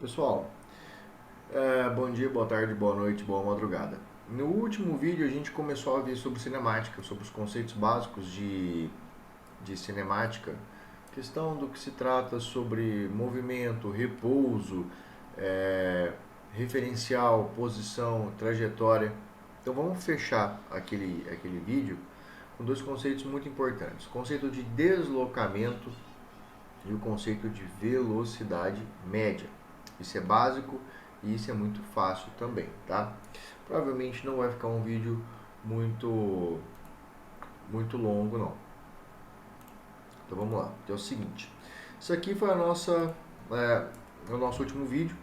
Pessoal, bom dia, boa tarde, boa noite, boa madrugada. No último vídeo a gente começou a ver sobre cinemática, sobre os conceitos básicos de cinemática, questão do que se trata sobre movimento, repouso, referencial, posição, trajetória. Então vamos fechar aquele vídeo com dois conceitos muito importantes: o conceito de deslocamento e o conceito de velocidade média. Isso é básico e isso é muito fácil também, tá? Provavelmente não vai ficar um vídeo muito longo não. Então vamos lá. Então é o seguinte, isso aqui foi o nosso último vídeo,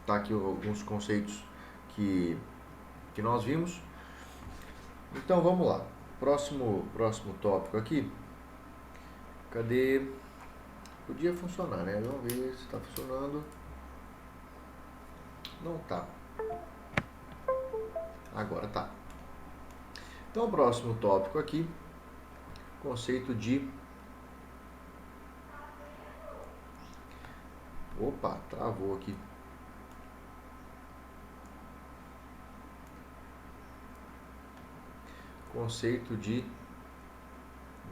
tá aqui alguns conceitos que nós vimos. Então vamos lá. Próximo tópico aqui. Cadê? Podia funcionar, né? Vamos ver se está funcionando. Não tá. Agora tá. Então o próximo tópico aqui, conceito de... Opa, travou aqui. Conceito de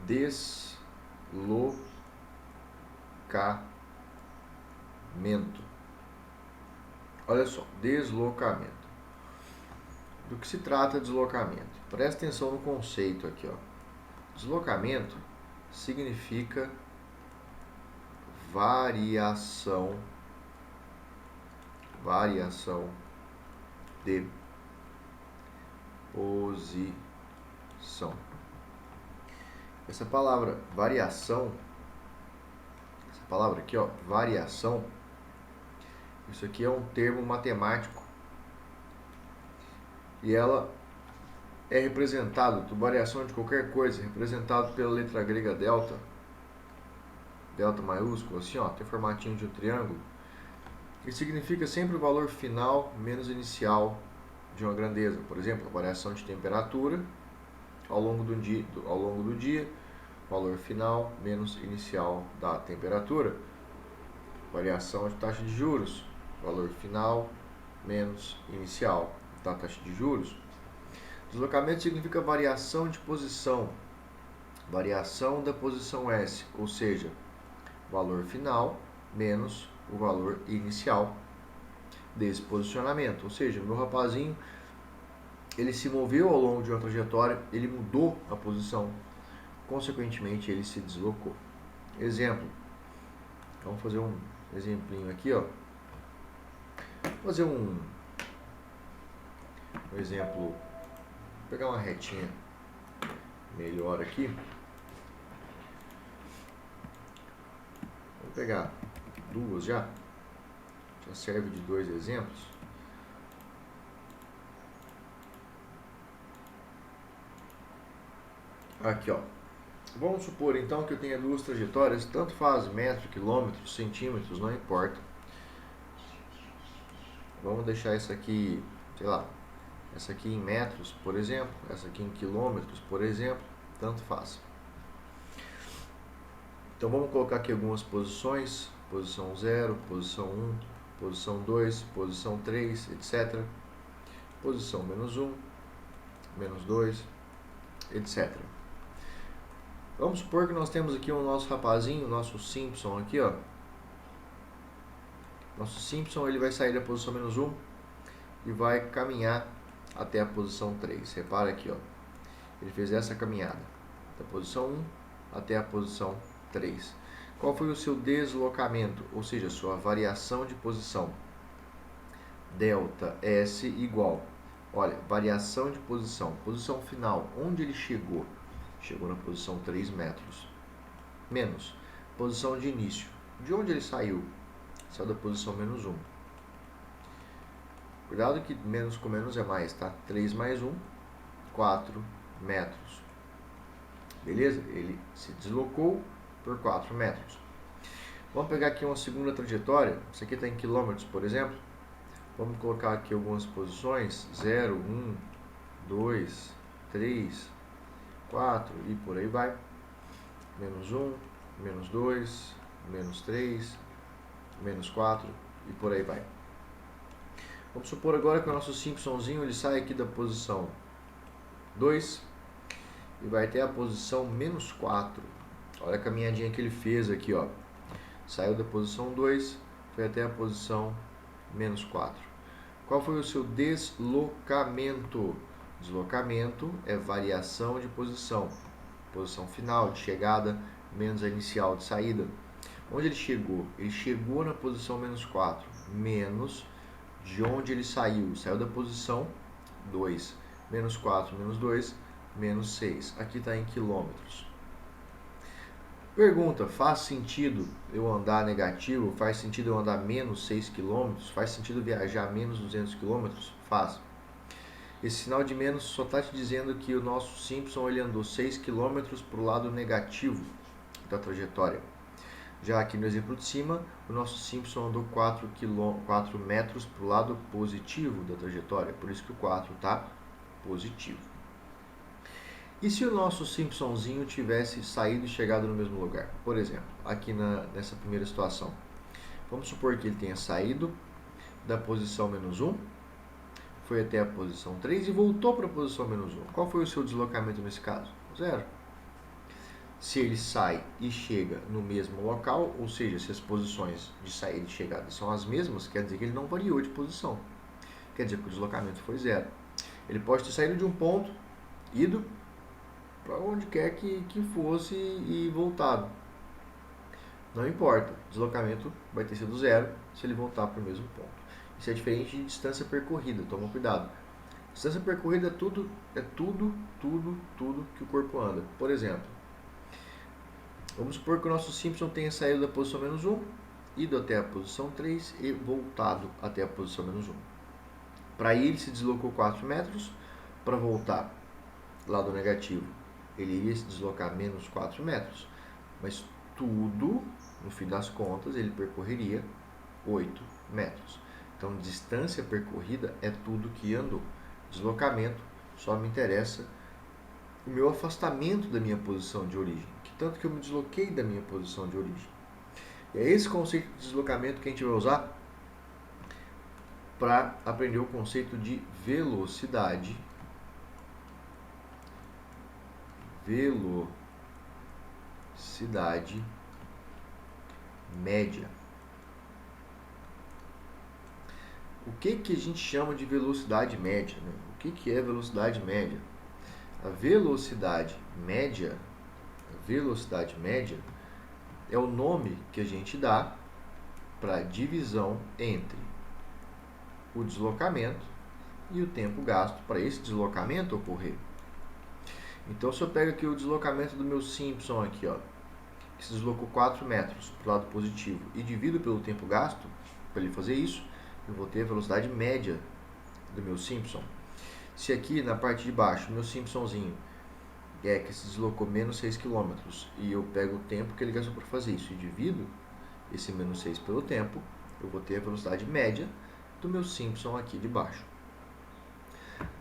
deslocamento. Olha só, deslocamento. Do que se trata deslocamento? Presta atenção no conceito aqui, ó. Deslocamento significa variação de posição. Essa palavra variação, essa palavra aqui, ó, variação, isso aqui é um termo matemático e ela é representado, variação de qualquer coisa, representado pela letra grega delta, delta maiúsculo, assim, ó, tem o formatinho de um triângulo, que significa sempre o valor final menos inicial de uma grandeza. Por exemplo, a variação de temperatura ao longo do dia, valor final menos inicial da temperatura. Variação de taxa de juros, valor final menos inicial da taxa de juros. Deslocamento significa variação de posição, variação da posição S, ou seja, valor final menos o valor inicial desse posicionamento. Ou seja, meu rapazinho, ele se moveu ao longo de uma trajetória, ele mudou a posição, consequentemente ele se deslocou. Exemplo, vamos fazer um exemplinho aqui, ó. Vou fazer um exemplo, vou pegar uma retinha melhor aqui. Vou pegar duas já serve de dois exemplos. Aqui, ó. Vamos supor então que eu tenha duas trajetórias, tanto faz metro, quilômetros, centímetros, não importa. Vamos deixar essa aqui, sei lá, essa aqui em metros, por exemplo, essa aqui em quilômetros, por exemplo, tanto faz. Então vamos colocar aqui algumas posições, posição 0, posição 1, posição 2, posição 3, etc. Posição menos 1, menos 2, etc. Vamos supor que nós temos aqui o nosso rapazinho, o nosso Simpson aqui, ó. Nosso Simpson, ele vai sair da posição menos 1 e vai caminhar até a posição 3. Repara aqui, ó. Ele fez essa caminhada da posição 1 até a posição 3. Qual foi o seu deslocamento, ou seja, a sua variação de posição? Delta S igual, olha, variação de posição, posição final, onde ele chegou? Chegou na posição 3 metros. Menos, posição de início, de onde ele saiu? Saiu da posição menos 1. Cuidado que menos com menos é mais, tá? 3 mais 1, 4 metros. Beleza? Ele se deslocou por 4 metros. Vamos pegar aqui uma segunda trajetória. Isso aqui está em quilômetros, por exemplo. Vamos colocar aqui algumas posições. 0, 1, 2, 3, 4 e por aí vai. Menos 1, menos 2, menos 3, menos 4 e por aí vai. Vamos supor agora que o nosso Simpsonzinho ele sai aqui da posição 2 e vai até a posição menos 4. Olha a caminhadinha que ele fez aqui, ó. Saiu da posição 2, foi até a posição menos 4. Qual foi o seu deslocamento? Deslocamento é variação de posição. Posição final de chegada menos a inicial de saída. Onde ele chegou? Ele chegou na posição menos 4, menos de onde ele saiu. Saiu da posição 2. Menos 4, menos 2, menos 6. Aqui está em quilômetros. Pergunta, faz sentido eu andar negativo? Faz sentido eu andar menos 6 km? Faz sentido viajar menos 200 km? Faz. Esse sinal de menos só está te dizendo que o nosso Simpson ele andou 6 km para o lado negativo da trajetória. Já aqui no exemplo de cima, o nosso Simpson andou 4 metros para o lado positivo da trajetória, por isso que o 4 está positivo. E se o nosso Simpsonzinho tivesse saído e chegado no mesmo lugar? Por exemplo, aqui nessa primeira situação. Vamos supor que ele tenha saído da posição menos 1, foi até a posição 3 e voltou para a posição menos 1. Qual foi o seu deslocamento nesse caso? 0. Se ele sai e chega no mesmo local, ou seja, se as posições de saída e chegada são as mesmas, quer dizer que ele não variou de posição. Quer dizer que o deslocamento foi 0. Ele pode ter saído de um ponto, ido para onde quer que fosse e voltado. Não importa, o deslocamento vai ter sido 0 se ele voltar para o mesmo ponto. Isso é diferente de distância percorrida, toma cuidado. Distância percorrida é tudo que o corpo anda. Por exemplo, vamos supor que o nosso Simpson tenha saído da posição menos 1, ido até a posição 3 e voltado até a posição menos 1. Para ir, ele se deslocou 4 metros, para voltar lado negativo, ele iria se deslocar menos 4 metros. Mas tudo, no fim das contas, ele percorreria 8 metros. Então, distância percorrida é tudo que andou. Deslocamento só me interessa o meu afastamento da minha posição de origem, que tanto que eu me desloquei da minha posição de origem. E é esse conceito de deslocamento que a gente vai usar para aprender o conceito de velocidade. Velocidade média. O que a gente chama de velocidade média, né? O que é velocidade média? A velocidade média é o nome que a gente dá para a divisão entre o deslocamento e o tempo gasto para esse deslocamento ocorrer. Então, se eu pego aqui o deslocamento do meu Simpson aqui, ó, que se deslocou 4 metros para o lado positivo e divido pelo tempo gasto para ele fazer isso, eu vou ter a velocidade média do meu Simpson. Se aqui na parte de baixo, meu Simpsonzinho que se deslocou menos 6 km e eu pego o tempo que ele gastou para fazer isso e divido esse menos 6 pelo tempo, eu vou ter a velocidade média do meu Simpson aqui de baixo.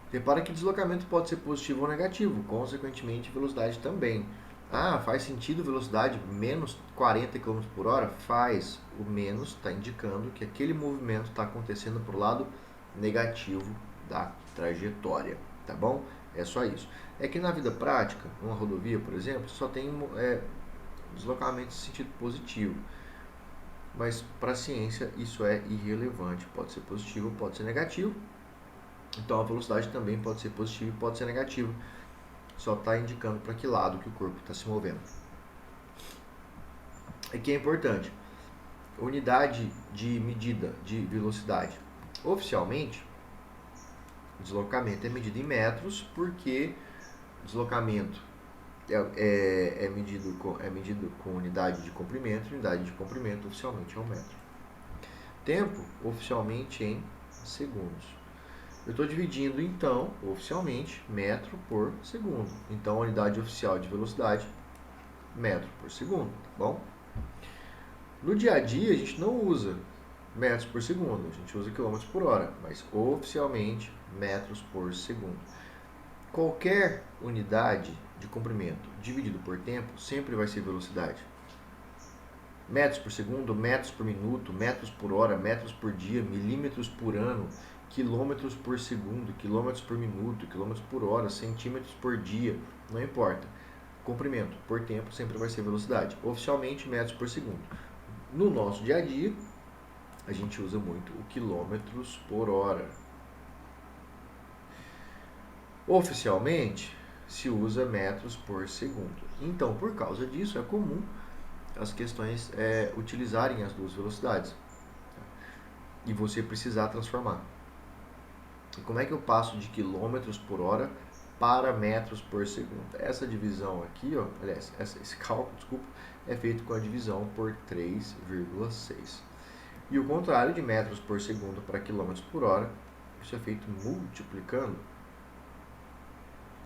Repara que deslocamento pode ser positivo ou negativo, consequentemente velocidade também. Ah, faz sentido velocidade menos 40 km por hora? Faz. O menos está indicando que aquele movimento está acontecendo para o lado negativo da trajetória, tá bom? É só isso. É que na vida prática, numa rodovia, por exemplo, só tem deslocamento em sentido positivo. Mas para a ciência isso é irrelevante, pode ser positivo, pode ser negativo. Então a velocidade também pode ser positiva e pode ser negativa. Só está indicando para que lado que o corpo está se movendo. Aqui é importante. Unidade de medida de velocidade. Oficialmente, deslocamento é medido em metros, porque deslocamento é medido com unidade de comprimento. Unidade de comprimento oficialmente é um metro. Tempo, oficialmente em segundos. Eu estou dividindo, então, oficialmente, metro por segundo. Então, a unidade oficial de velocidade, metro por segundo, tá bom? No dia a dia, a gente não usa metros por segundo, a gente usa quilômetros por hora, mas oficialmente, metros por segundo. Qualquer unidade de comprimento dividido por tempo sempre vai ser velocidade. metros por segundo, metros por minuto, metros por hora, metros por dia, milímetros por ano, quilômetros por segundo, quilômetros por minuto, quilômetros por hora, centímetros por dia, não importa. Comprimento por tempo sempre vai ser velocidade. Oficialmente, metros por segundo. No nosso dia a dia, a gente usa muito o quilômetros por hora. Oficialmente, se usa metros por segundo. Então, por causa disso, é comum as questões utilizarem as duas velocidades e você precisar transformar. E como é que eu passo de quilômetros por hora para metros por segundo? Essa divisão aqui, ó, aliás, esse cálculo, desculpa, é feito com a divisão por 3,6. E o contrário, de metros por segundo para quilômetros por hora, isso é feito multiplicando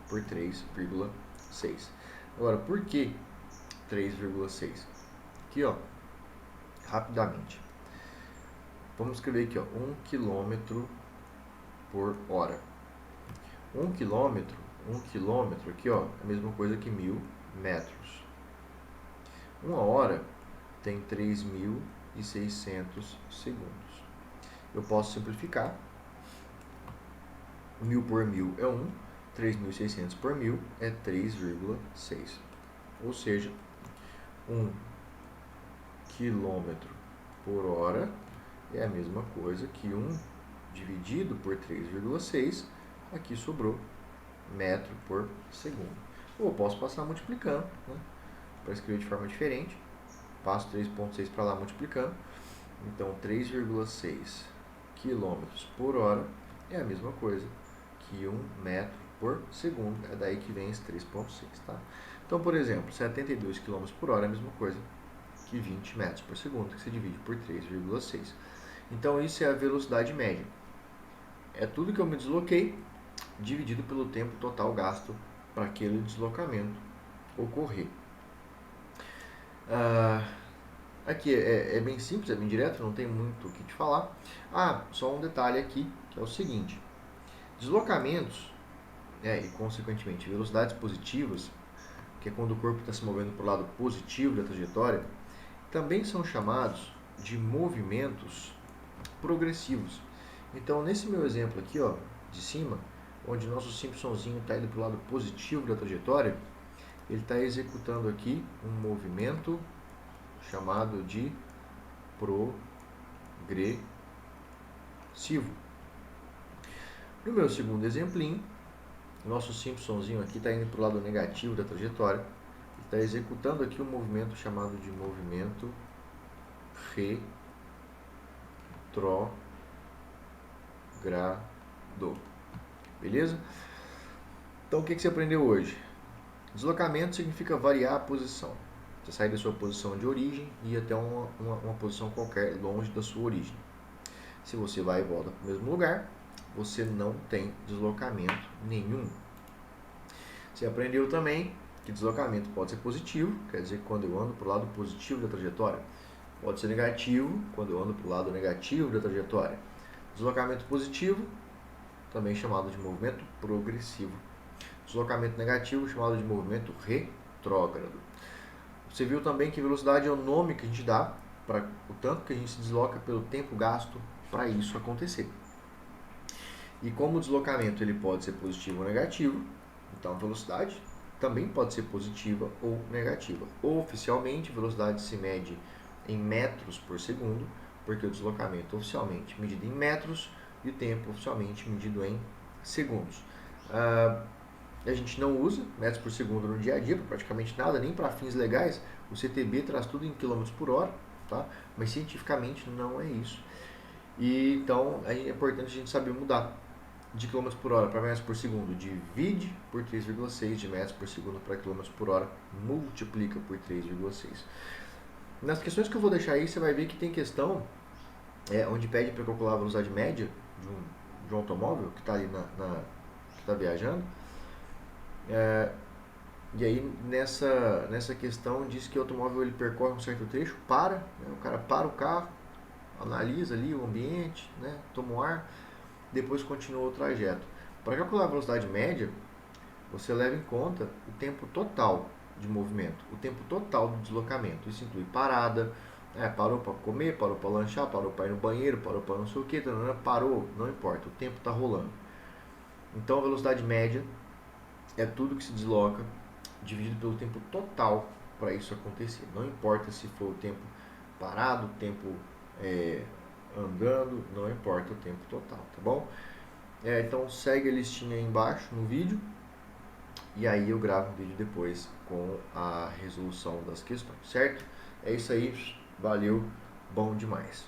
por 3,6. Agora, por que 3,6? Aqui, ó, rapidamente. Vamos escrever aqui, ó, 1 km por hora. 1 quilômetro aqui, ó, é a mesma coisa que 1000 metros. Uma hora tem 3.600 segundos. Eu posso simplificar. 1000 por 1000 é 1, 3.600 por 1000 é 3,6. Ou seja, 1 quilômetro por hora é a mesma coisa que 1 dividido por 3,6, aqui sobrou metro por segundo. Ou eu posso passar multiplicando, né, para escrever de forma diferente. Passo 3,6 para lá multiplicando. Então, 3,6 quilômetros por hora é a mesma coisa que 1 metro por segundo. É daí que vem esse 3,6, tá? Então, por exemplo, 72 km por hora é a mesma coisa que 20 metros por segundo, que se divide por 3,6. Então, isso é a velocidade média. É tudo que eu me desloquei dividido pelo tempo total gasto para aquele deslocamento ocorrer. Aqui é bem simples, é bem direto, não tem muito o que te falar. Só um detalhe aqui, que é o seguinte. Deslocamentos, e consequentemente velocidades positivas, que é quando o corpo está se movendo para o lado positivo da trajetória, também são chamados de movimentos progressivos. Então, nesse meu exemplo aqui, ó, de cima, onde nosso Simpsonzinho está indo para o lado positivo da trajetória, ele está executando aqui um movimento chamado de progressivo. No meu segundo exemplinho, nosso Simpsonzinho aqui está indo para o lado negativo da trajetória, está executando aqui um movimento chamado de movimento retrogrado. Beleza? Então, o que você aprendeu hoje? Deslocamento significa variar a posição. Você sai da sua posição de origem e ir até uma posição qualquer longe da sua origem. Se você vai e volta para o mesmo lugar, você não tem deslocamento nenhum. Você aprendeu também que deslocamento pode ser positivo, quer dizer, quando eu ando para o lado positivo da trajetória. Pode ser negativo, quando eu ando para o lado negativo da trajetória. Deslocamento positivo, também chamado de movimento progressivo. Deslocamento negativo, chamado de movimento retrógrado. Você viu também que velocidade é o nome que a gente dá para o tanto que a gente se desloca pelo tempo gasto para isso acontecer. E como o deslocamento ele pode ser positivo ou negativo, então a velocidade também pode ser positiva ou negativa. Oficialmente, velocidade se mede em metros por segundo, porque o deslocamento oficialmente medido em metros e o tempo oficialmente medido em segundos. A gente não usa metros por segundo no dia a dia, para praticamente nada, nem para fins legais. O CTB traz tudo em quilômetros por hora, tá? Mas cientificamente não é isso. E então é importante a gente saber mudar de km por hora para metros por segundo. Divide por 3,6 de metros por segundo para km por hora, multiplica por 3,6. Nas questões que eu vou deixar aí, você vai ver que tem questão onde pede para calcular a velocidade média de um automóvel que está ali que está viajando. E aí nessa questão diz que o automóvel ele percorre um certo trecho, né, o cara para o carro, analisa ali o ambiente, né, toma um ar, depois continua o trajeto. Para calcular a velocidade média, você leva em conta o tempo total de movimento, o tempo total do deslocamento. Isso inclui parada, Parou para comer, parou para lanchar, parou para ir no banheiro, parou para não sei o que, parou, não importa, o tempo está rolando. Então a velocidade média é tudo que se desloca dividido pelo tempo total para isso acontecer. Não importa se for o tempo parado, o tempo andando, não importa o tempo total, tá bom? Então segue a listinha aí embaixo no vídeo e aí eu gravo um vídeo depois com a resolução das questões, certo? É isso aí, valeu, bom demais.